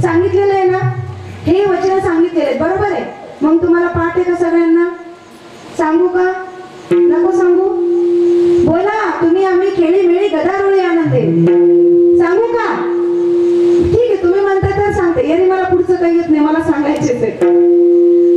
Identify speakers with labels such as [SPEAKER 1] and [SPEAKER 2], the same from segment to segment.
[SPEAKER 1] सांगितलेलं आहे ना, हे वचन सांगितलेले आहेत, बरोबर आहे. मग तुम्हाला पाठ आहे का सगळ्यांना? सांगू का नको सांगू? बोला तुम्ही. आम्ही खेळी मेळी गदारोळी आनंदे. सांगू का? ठीक आहे, तुम्ही म्हणता तर सांगते. याने मला पुढचं काही येत नाही, मला सांगायचेच आहे.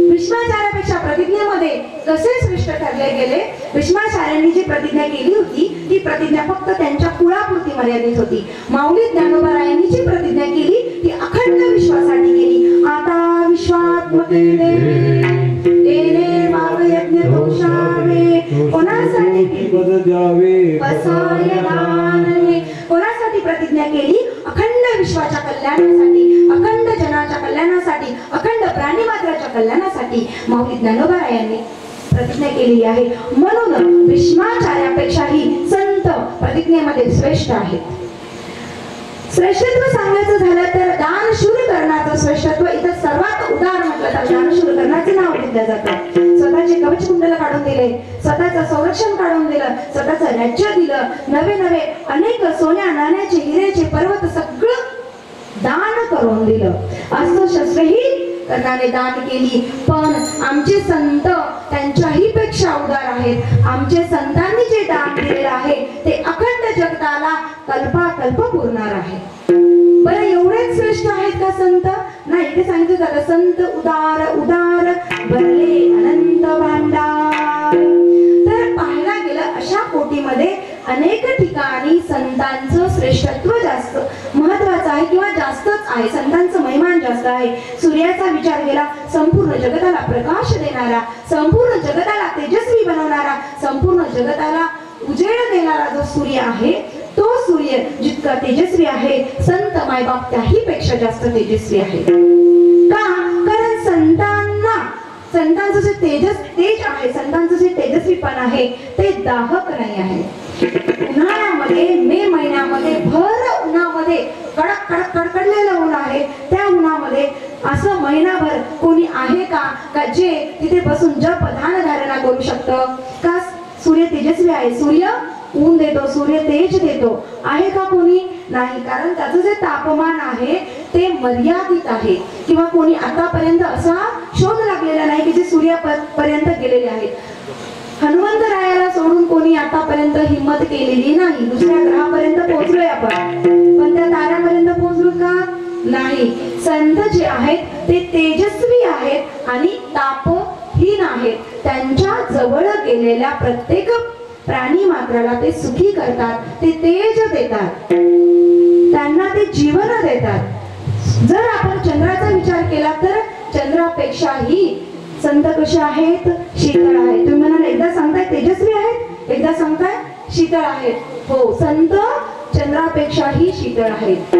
[SPEAKER 1] भीष्माचार्यापेक्षा प्रतिज्ञेमध्ये कसे श्रेष्ठ ठरले गेले? भीष्माचार्यांनी जी प्रतिज्ञा केली होती ती प्रतिज्ञा फक्त त्यांच्या कुळापुरती मर्यादित होती. माऊली ज्ञानोबारायांनी जी प्रतिज्ञा केली ती अखंड विश्वासाठी केली. आता विश्वात्मके देवे माग यज्ञ दोषावे कोणासाठी कोणासाठी प्रतिज्ञा केली? अखंड विश्वाच्या कल्याणासाठी, अखंड जनाच्या कल्याणासाठी, अखंड प्राणी मात्राच्या कल्याणासाठी माऊली ज्ञानोबारायांनी प्रतिज्ञा केलेली आहे. म्हणून भीष्माचार्यापेक्षाही संत प्रतिज्ञेमध्ये श्रेष्ठ आहेत. श्रेष्ठत्व सांगायचं झालं तर दानशूर करण्याचं श्रेष्ठत्व इथं सर्वात उदार म्हटलं तर दानशूर करण्याचे नाव घेतलं जातं. स्वतःचे कवच कुंडल काढून दिले, स्वतःचं संरक्षण काढून दिलं, स्वतःचं राज्य दिलं, नवे नवे अनेक सोन्या नाण्याचे हिरेचे पर्वत सगळं दान करून दिलं. असं शस्त्रही कर्णाने दान केली. पण आमचे संत त्यांच्याही पेक्षा उदार आहेत. आमचे संतांनी जे दान दिलेलं आहे ते अखंड जगताला कल्पाकल्प पुरणार आहे. बरं एवढेच श्रेष्ठ आहेत का संत? नाही, ते सांगितलं जातं संत उदार उदार भरले अनंत भांडार. तर पाहायला गेलं अशा कोटीमध्ये अनेक ठिकाणी संतांचं श्रेष्ठत्व जास्त महत्वाचं आहे किंवा जास्तच आहे. संतांचं महिमान जास्त आहे. सूर्याचा विचार केला, संपूर्ण जगताला प्रकाश देणारा, संपूर्ण जगताला तेजस्वी बनवणारा, संपूर्ण जगताला उजेड देणारा जो सूर्य आहे तो सूर्य जितका तेजस्वी आहे संत मायबाप त्याही पेक्षा जास्त तेजस्वी आहे. का? कारण संतांचं जे तेज आहे, संतांचं जे तेजस्वीपण आहे ते दाहक नाही आहे. उन्हाळ्यामध्ये, मे महिन्यामध्ये, भर उन्हामध्ये कडक कडक कडकडलेलं ऊन आहे, त्या उन्हामध्ये असं महिनाभर कोणी आहे का जे तिथे बसून जप ध्यान धारणा करू शकतं? का सूर्य तेजस्वी आहे, सूर्य ऊन देतो, सूर्य तेज देतो, आहे का कोणी? नाही. कारण त्याचं जे तापमान आहे ते मर्यादित आहे. किंवा कोणी आतापर्यंत असा शोध लागलेला नाही की जे सूर्यापर्यंत गेलेले आहेत. हनुमंतरायाला सोडून कोणी आतापर्यंत हिम्मत केलेली नाही. दुसऱ्या ग्रहापर्यंत पोहोचलोय आपण, पण त्या ताऱ्यापर्यंत पोहोचलो का? नाही. संत जे आहेत ते तेजस्वी आहेत आणि तापहीन आहेत. त्यांच्या जवळ गेलेल्या प्रत्येक प्राणी मात्राला ते सुखी करतात, ते तेज देतात, त्यांना ते जीवन देतात. जर आपण चंद्राचा विचार केला तर चंद्रापेक्षाही संत कसे आहेत? शीतळ आहेत. तुम्ही म्हणाल एकदा सांगताय तेजस्वी आहेत, एकदा सांगताय शीतळ आहेत. हो, संत चंद्रापेक्षाही शीतळ आहेत.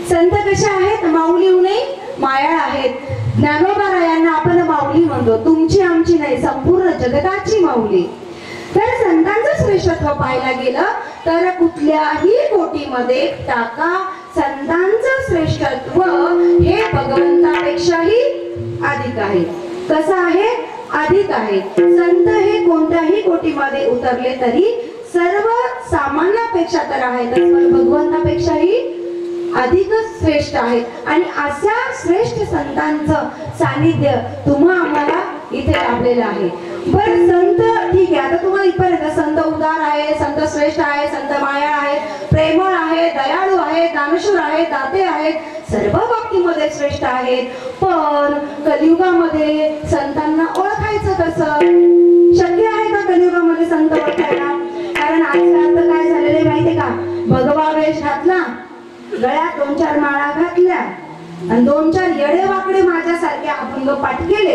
[SPEAKER 1] संत कसे आहेत? माऊली उणे मायाळ आहेत. ज्ञानोबारायांना आपण माऊली म्हणतो, तुमची आमची नाही, संपूर्ण जगताची माऊली. तर संतांचं श्रेष्ठत्व पाहायला गेलं तर कुठल्याही कोटीमध्ये टाका संतांचं श्रेष्ठत्व हे भगवंतापेक्षाही अधिक आहे. कसं आहे? अधिक आहे. संत हे कोणत्याही कोटीमध्ये उतरले तरी सर्व सामान्यापेक्षा तर आहेतच, पण भगवंतापेक्षाही अधिकच श्रेष्ठ आहेत. आणि अशा श्रेष्ठ संतांचं सानिध्य तुम्हा आम्हाला इथे लाभलेलं आहे. बरं, संत ठीक आहे, आता तुम्हाला इथपर्यंत संत उदार आहे, संत श्रेष्ठ आहे, संत मायाळ आहे, प्रेमळ आहे, दयाळू आहे, दानशूर आहे, दाते आहेत, सर्व बाबतीमध्ये श्रेष्ठ आहेत. पण कलियुगामध्ये संतांना ओळखायचं कसं? शक्य आहे का कलियुगामध्ये संत ओळखायला? कारण आजकाल तर काय झालेलं माहितीये का? भगवा वेश घातला, गळ्यात 2-4 माळा घातल्या आणि 2-4 येडे वाकडे माझ्यासारखे अभंग पाठ केले,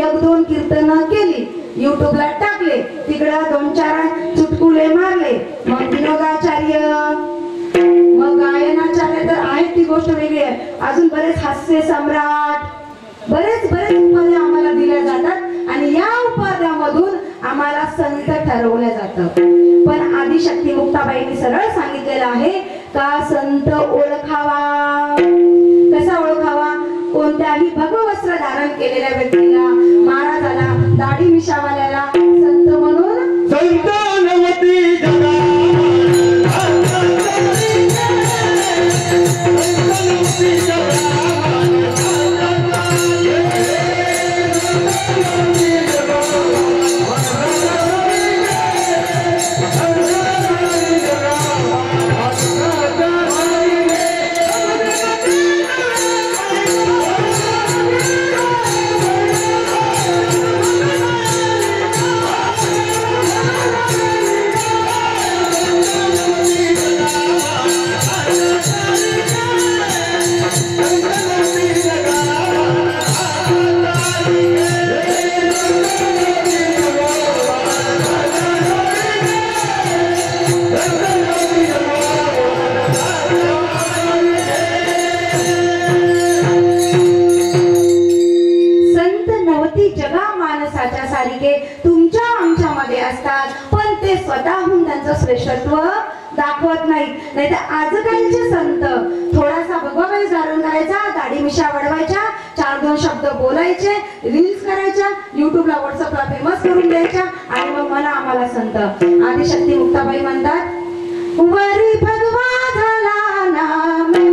[SPEAKER 1] 1-2 कीर्तन केली, युट्यूबला टाकले, तिकडं 2-4 चुटकुले मारले, मग विनोदाचार्य, मग गायनाचार्य तर आहेत, ती गोष्ट वेगळी आहे. अजून बरेच हास्य सम्राट, बरेच उपाध्या आम्हाला दिल्या जातात आणि या उपाध्यामधून आम्हाला संत ठरवलं जातं. पण आदिशक्ती मुक्ताबाईंनी सरळ सांगितलेलं आहे का संत ओळखावा. कसा ओळखावा? कोणत्याही भगवस्त्र धारण केलेल्या व्यक्तीला, महाराजाला, दाढी मिशावाल्याला संत म्हणून
[SPEAKER 2] संत नवती जगा
[SPEAKER 1] तुमच्या आमच्यामध्ये असतात, पण ते स्वतःहून त्यांचं श्रेष्ठत्व दाखवत नाहीत. नाही तर आजकालचे संत थोडासा भगवा वेश धारण करायचा, दाढी मिशा वाढवायच्या, 4-2 शब्द बोलायचे, रील्स करायच्या, युट्यूबला व्हॉट्सअपला फेमस करून द्यायच्या आणि मग मला आम्हाला संत. आदिशक्ती मुक्ताबाई म्हणतात, वरी भगवा झाला नामे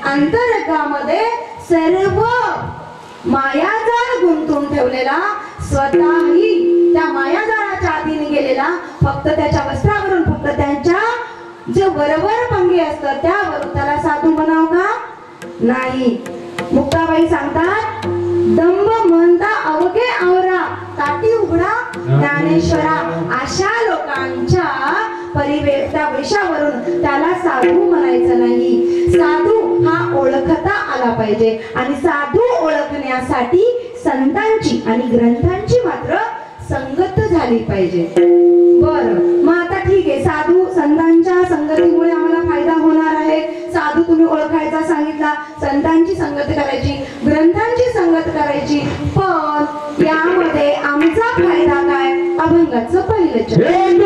[SPEAKER 1] अंतरंगामध्ये सर्व मायाजाळ गुंतून ठेवलेला, स्वतःही त्या मायाजाळाच्या अधीन गेलेला, फक्त त्याच्या वस्त्रावरून, फक्त त्यांच्या जे वरवर पंगे असतात त्यावरून त्याला साधू म्हणाव का? नाही. मुक्ताबाई सांगतात, दंभ म्हणता अवघे आवरा, ताटी उघडा ज्ञानेश्वरा. अशा लोकांच्या परिवेशा वेशावरून त्याला साधू म्हणायचं नाही. साधू हा ओळखता आला पाहिजे आणि साधू ओळखण्यासाठी संतांची आणि ग्रंथांची मात्र संगत झाली पाहिजे. बरं, मग आता ठीक आहे, साधू संतांच्या संगतीमुळे आम्हाला फायदा होणार आहे. साधू तुम्ही ओळखायचा सांगितला, संतांची संगत करायची, ग्रंथांची संगत करायची, पण यामध्ये आमचा फायदा काय? अभंगाचं पहिलं चरण.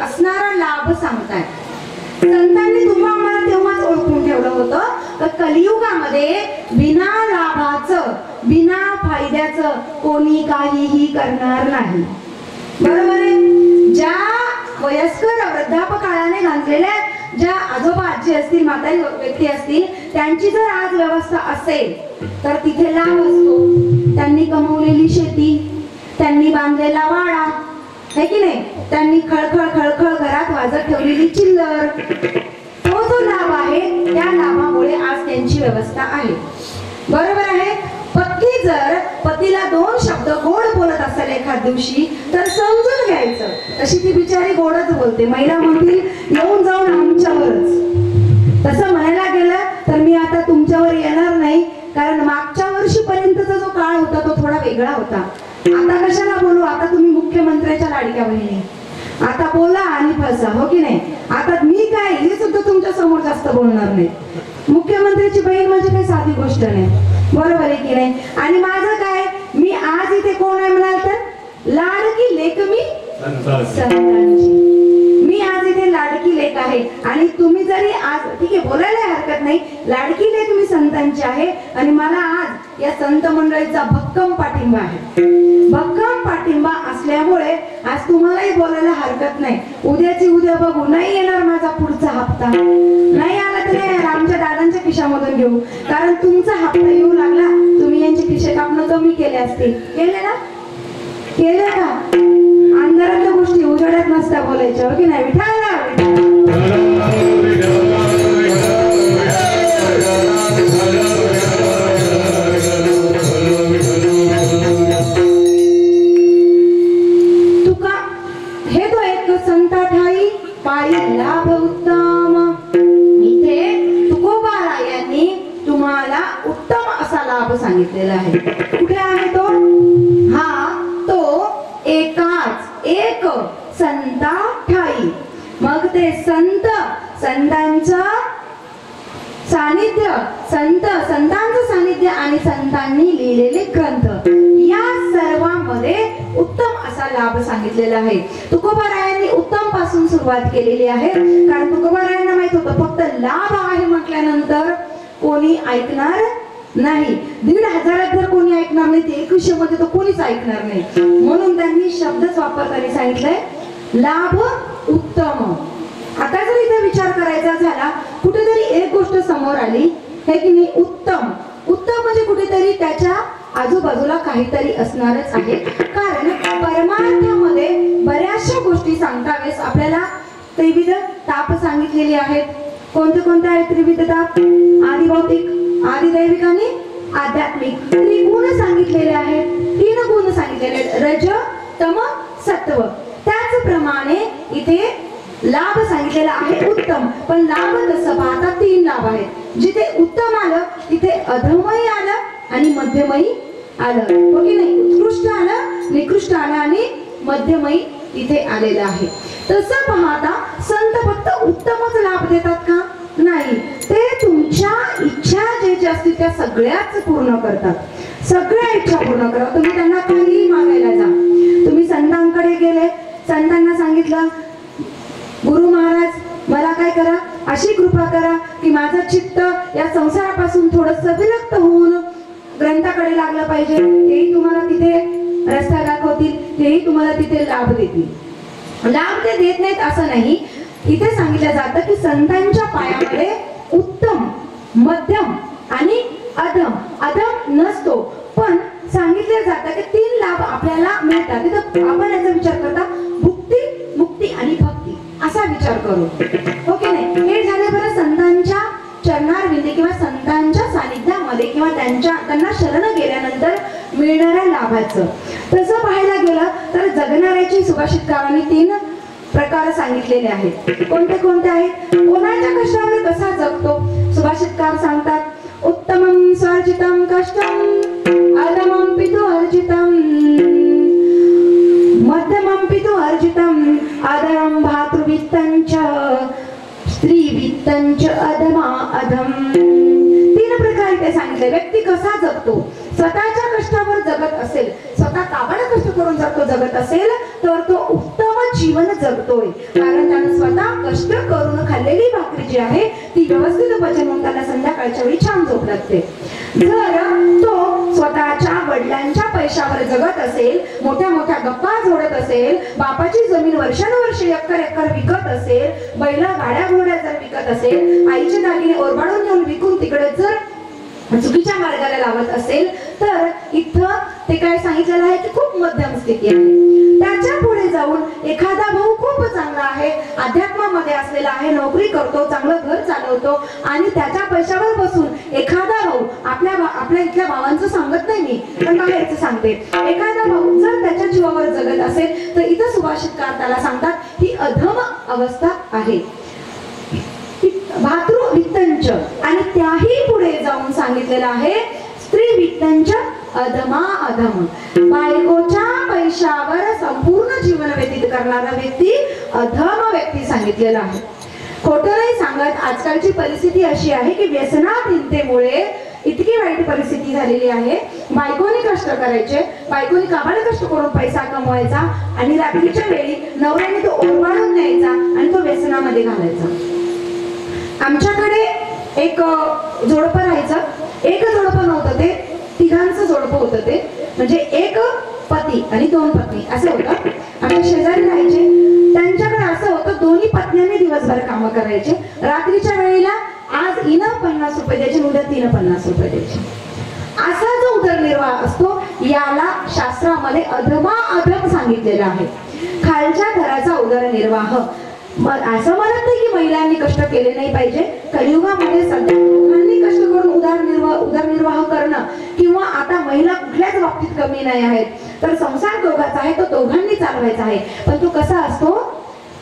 [SPEAKER 1] असणारा लाभ सांगताय. संतांनी तुम्हा आम्हाला तेव्हाच ओळखून ठेवलं होतं तर कलियुगामध्ये बिना लाभाचं बिना फायद्याचं कोणी काहीही करणार नाही. बरोबर आहे. ज्या वयस्कर वृद्धापकाळाने घातलेल्या ज्या आजोबा आजी असतील म्हातारी व्यक्ती असतील त्यांची जर आज व्यवस्था असेल तर तिथे लाभ असतो. त्यांनी कमवलेली शेती, त्यांनी बांधलेला वाडा है की नाही, त्यांनी खळखळ खळखळ घरात वाजत ठेवलेली चिल्लर, तो जो लाभ आहे त्या लाभामुळे आज त्यांची व्यवस्था आहे. बरोबर आहे. पत्नी जर पतीला दोन शब्द गोड बोलत असेल एखाद दिवशी तर समजून घ्यायचं तशी ती बिचारी गोडच बोलते. महिला म्हणतील येऊन जाऊन आमच्यावरच. तसं म्हणायला गेलं तर मी आता तुमच्यावर येणार नाही, कारण मागच्या वर्षीपर्यंतचा जो काळ होता तो थोडा वेगळा होता. आता कशाला बोलू, आता तुम्ही मुख्यमंत्र्याच्या लाडक्या बहिणी, आता बोला आणि फसा, हो की नाही. आता मी काय हे सुद्धा तुमच्या समोर जास्त बोलणार नाही. मुख्यमंत्र्याची बहीण म्हणजे काही साधी गोष्ट नाही. बरोबर आहे की नाही. आणि माझं काय, मी आज इथे कोण आहे म्हणाल तर लाडकी लेक मी संतांची. मी आज इथे लाडकी लेक आहे आणि तुम्ही जरी आज ठीक आहे बोलायला हरकत नाही, लाडकी लेक मी संतांची आहे आणि मला आज या संत मंडळीचा भक्कम पाठिंबा आहे. भक्कम पाठिंबा असल्यामुळे आज तुम्हालाही बोलायला हरकत नाही. उद्याची उद्या बघू, नाही येणार माझा पुढचा हप्ता, नाही आला तर आमच्या दादांच्या खिशामधून घेऊ, कारण तुमचा हप्ता येऊ लागला तुम्ही यांचे खिशे कापणं कमी केले असतील. केले ना, केले का. अंधारातल्या गोष्टी उजेडात नसत्या बोलायच्या, हो की नाही. विठाला तुका हे तो एक संता ठाई पायी लाभ उत्तम. इथे तुकोबारायांनी तुम्हाला उत्तम असा लाभ सांगितलेला आहे. कुठे आहे तो? हा तो एकाच एक संता ठाई. मग ते संत, संतांचं सानिध्य, संतांचं सानिध्य आणि संतांनी लिहिलेले ग्रंथ या सर्वांमध्ये उत्तम असा लाभ सांगितलेला आहे. तुकोबारायांनी उत्तम पासून सुरुवात केलेली आहे, कारण तुकोबारायांना माहित होतं फक्त लाभ आहे म्हटल्यानंतर कोणी ऐकणार नाही. 1500 जर कोणी ऐकणार नाही ते 2100 मध्ये तर कोणीच ऐकणार नाही. म्हणून त्यांनी शब्दच वापरताना सांगितलंय लाभ उत्तम. आता जर इथे विचार करायचा झाला, कुठेतरी एक गोष्ट समोर आली हे की नाही, उत्तम. उत्तम म्हणजे कुठेतरी त्याच्या आजूबाजूला काहीतरी असणारच आहे. कारण परमार्थामध्ये बऱ्याचशा गोष्टी सांगता वेळेस आपल्याला त्रिविध ताप सांगितलेली आहेत. कोणते कोणते आहेत त्रिविध ताप? आदिभौतिक, आदिदैविक आणि आध्यात्मिक. त्रिगुण सांगितलेले आहेत, 3 गुण सांगितलेले आहेत, रज तम सत्व. त्याचप्रमाणे इथे लाभ सांगितलेला आहे उत्तम. पण लाभ तसं पाहता 3 लाभ आहेत. जिथे उत्तम आलं तिथे अधमही आलं आणि मध्यमही आलं, हो की नाही? उत्कृष्ट आलं, निकृष्ट आलं आणि मध्यमही इथे आलेलं आहे. तसं पाहता संत फक्त उत्तमच लाभ देतात का? नाही, ते तुमच्या इच्छा जे असतील त्या सगळ्याच पूर्ण करतात. सगळ्या इच्छा पूर्ण करा. तुम्ही त्यांना काहीही मागायला जा. तुम्ही संतांकडे गेले, संतांना सांगितलं गुरु महाराज मला काय करा, अशी कृपा करा की माझं चित्त या संसारापासून थोडंसं विरक्त होऊन ग्रंथाकडे लागलं पाहिजे. तेही तुम्हाला तिथे रस्ता दाखवतील, तेही तुम्हाला तिथे लाभ देतील. लाभ ते देत नाहीत असं नाही. इथे सांगितलं जातं की संतांच्या पायामध्ये उत्तम, मध्यम आणि अधम. अधम नसतो, पण सांगितलं जातं की 3 लाभ आपल्याला मिळतात. तिथं आपण याचा विचार करता भुक्ती, मुक्ती आणि भक्ती असा विचार करू, हो की नाही? हे झाले बरं संतांच्या चरणारविंदी किंवा संतांच्या सानिध्यामध्ये किंवा त्यांना शरण गेल्यानंतर मिळणाऱ्या लाभाचं. तसं पाहायला गेलं तर जगणाऱ्याची सुभाषितकारांनी 3 प्रकार सांगितलेले आहेत. कोणते कोणते आहेत? कोणाच्या कष्टावर कसा जगतो? सुभाषितकार सांगतात उत्तमं स्वार्जितं कष्टं, अधमं पितु अर्जितं, मध्यमं पितु अर्जितं, अधमं भातृवित्तं च, स्त्रीवित्तं च अधमा अधम. 3 प्रकारे ते सांगितले. व्यक्ती कसा जगतो? स्वतःच्या कष्टावर जगत असेल, स्वतः काबाड कष्ट करून जर तो जगत असेल तर तो उत्तम जीवन जगतोय. कारण त्याने स्वतः कष्ट करून खाल्लेली भाकरी जी आहे ती व्यवस्थित पचन होऊन त्याला संध्याकाळच्या वेळी छान झोप लागते. जर तो स्वतःच्या वडिलांच्या पैशावर जगत असेल, मोठ्या मोठ्या गप्पा जोडत असेल, बापाची जमीन वर्षानुवर्ष एकर एकर विकत असेल, बैल गाड्या घोड्या जर विकत असेल, आईचे दागिने ओरबाडून नेऊन विकून तिकडे जर चुकीच्या मार्गाला लावत असेल तर इथं ते काय सांगितलेलं आहे की खूप मध्यम स्थिती आहे. त्याच्या पुढे जाऊन एखादा भाऊ खूप चांगला आहे, अध्यात्मामध्ये असलेला आहे, नोकरी करतो, चांगलं घर चालवतो आणि त्याच्या पैशावर बसून एखादा भाऊ आपल्या इथल्या भावांचं सांगत नाही मी, पण बाहेरचं सांगते. एखादा भाऊ जर त्याच्या जीवावर जगत असेल तर इथं सुभाषितकार त्याला सांगतात ही अधम अवस्था आहे. भातृवित्तंच आणि त्याही पुढे जाऊन सांगितलेलं आहे स्त्री वित्तंच अधमा अधम. बायकोच्या पैशावर संपूर्ण जीवन व्यतीत करणारा व्यक्ती अधम व्यक्ती सांगितलेला आहे. खोटं नाही सांगत. आजकालची परिस्थिती अशी आहे की व्यसनाधीनतेमुळे इतकी वाईट परिस्थिती झालेली आहे. बायकोनी कष्ट करायचे, बायकोनी काबाड कष्ट करून पैसा कमवायचा आणि रात्रीच्या वेळी नवऱ्याने तो ओरबाडून न्यायचा आणि तो व्यसनामध्ये घालायचा. आमच्याकडे एक जोडपं राहायचं. एक जोडपं नव्हतं, ते 3घांचं जोडपं होतं. ते म्हणजे एक पती आणि 2 पत्नी असं होतं. आमच्या शेजारी राहायचे. त्यांच्याकडे असं होतं दोन्ही पत्न्यांनी दिवसभर कामं करायचे. रात्रीच्या वेळेला आज हिनं 50 रुपये द्यायचे, उद्या तिनं 50 रुपये द्यायचे. असा जो उदरनिर्वाह असतो याला शास्त्रामध्ये अधमा अधम सांगितलेला आहे. खालच्या थराचा उदरनिर्वाह. असं म्हणत नाही की महिलांनी कष्ट केले नाही पाहिजे. कलियुगामध्ये सध्या दोघांनी कष्ट करून उदरनिर्वाह करणं किंवा आता महिला कुठल्याच बाबतीत कमी नाही आहेत. तर संसार दोघांचा आहे, तो दोघांनी चालवायचा आहे. पण तो कसा असतो?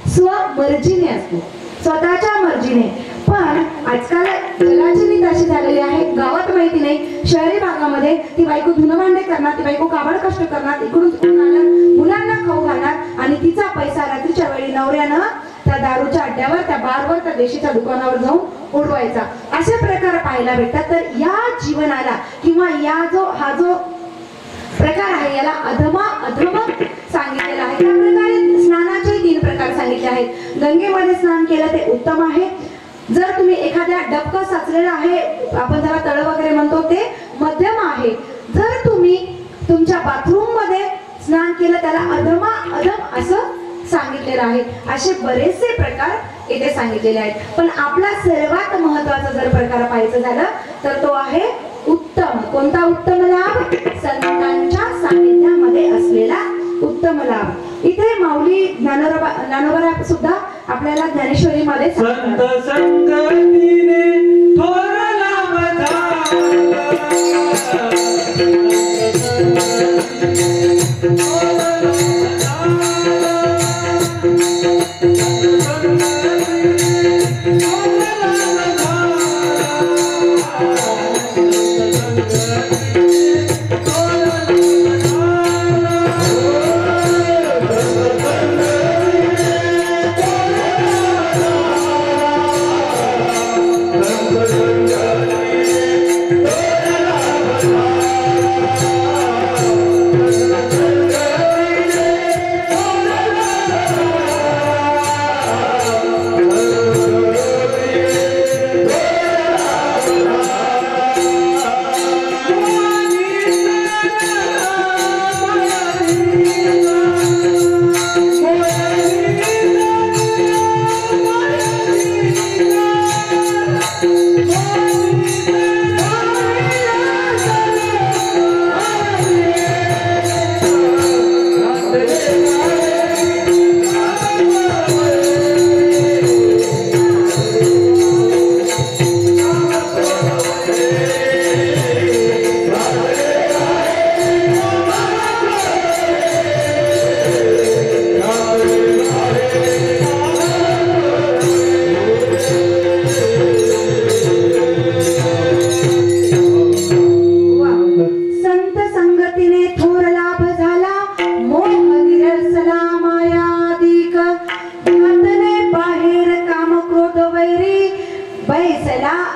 [SPEAKER 1] स्वमर्जीने असतो, स्वतःच्या मर्जीने. पण आजकाल जगाची नीत अशी झालेली आहे, गावात माहिती नाही, शहरी भागामध्ये ती बायको धुणं भांडे करणार, ती बायको काबाड कष्ट करणार, इकडून तिकडून आणणार, मुलांना खाऊ घालणार आणि तिचा पैसा रात्रीच्या वेळी नवऱ्यानं त्या दारूच्या अड्ड्यावर, त्या बारवर, त्या देशीच्या दुकानावर जाऊन उडवायचा. असे प्रकार पाहायला भेटतात. तर या जीवनाला किंवा हा जो प्रकार आहे याला अधमा अधम सांगितलेला आहे. त्या प्रकारे स्नानाचे 3 प्रकार सांगितले आहेत. गंगेमध्ये स्नान केलं ते उत्तम आहे. जर तुम्ही एखाद्या डबकं साचलेलं आहे, आपण त्याला तळ वगैरे म्हणतो, ते मध्यम आहे. जर तुम्ही तुमच्या बाथरूम मध्ये स्नान केलं त्याला अधमा अधम असं सांगितलेलं आहे. असे बरेचसे प्रकार इथे सांगितलेले आहेत. पण आपला सर्वात महत्वाचा जर प्रकार पाहायचं झालं तर तो आहे उत्तम. कोणता उत्तम लाभ? संतांच्या सानिध्यामध्ये असलेला उत्तम लाभ. इथे माऊली ज्ञानोबा सुद्धा आपल्याला ज्ञानेश्वरीमध्ये
[SPEAKER 2] संत संगतीने थोर लाभ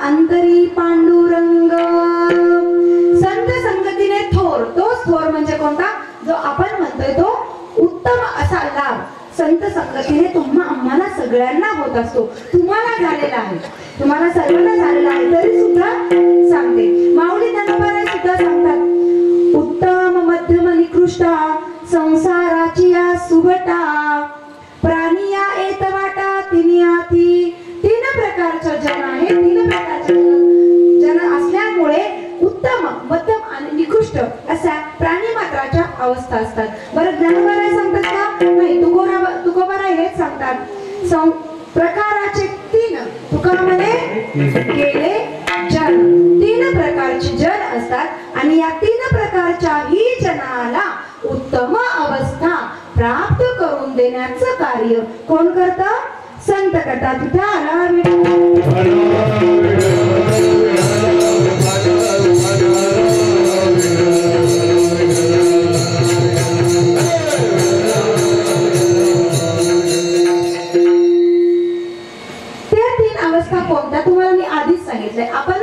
[SPEAKER 1] अंतरी पांडुरंग. संत संगतीने थोर, तोच थोर म्हणजे कोणता? जो आपण म्हणतोय तो उत्तम असा लाभ संत संगतीने आम्हाला सगळ्यांना होत असतो. तुम्हाला झालेला आहे, तुम्हाला सर्वांना झालेला आहे. तरी सुद्धा सांगते माऊली ज्ञानोबा सुद्धा सांगतात, उत्तम मध्यम निकृष्टा संसाराची या सुबटा प्राणिया येत वाटा तिनियाती. तीन प्रकारच्या जन आहे. तीन प्रकारचे जन असल्यामुळे उत्तम मध्यम आणि निकृष्ट अशा प्राणी मात्राच्या अवस्था असतात. बरं ज्ञानोबा सांगतात का? नाही, तुकोबा हेच सांगतात. प्रकाराचे तीन तुकारामध्ये गेले जन, तीन प्रकारचे जन असतात आणि या तीन प्रकारच्या ही जनाला उत्तम अवस्था प्राप्त करून देण्याचं कार्य कोण करतं? संत करतात. त्या तीन अवस्था कोणत्या तुम्हाला मी आधीच सांगितलंय. आपण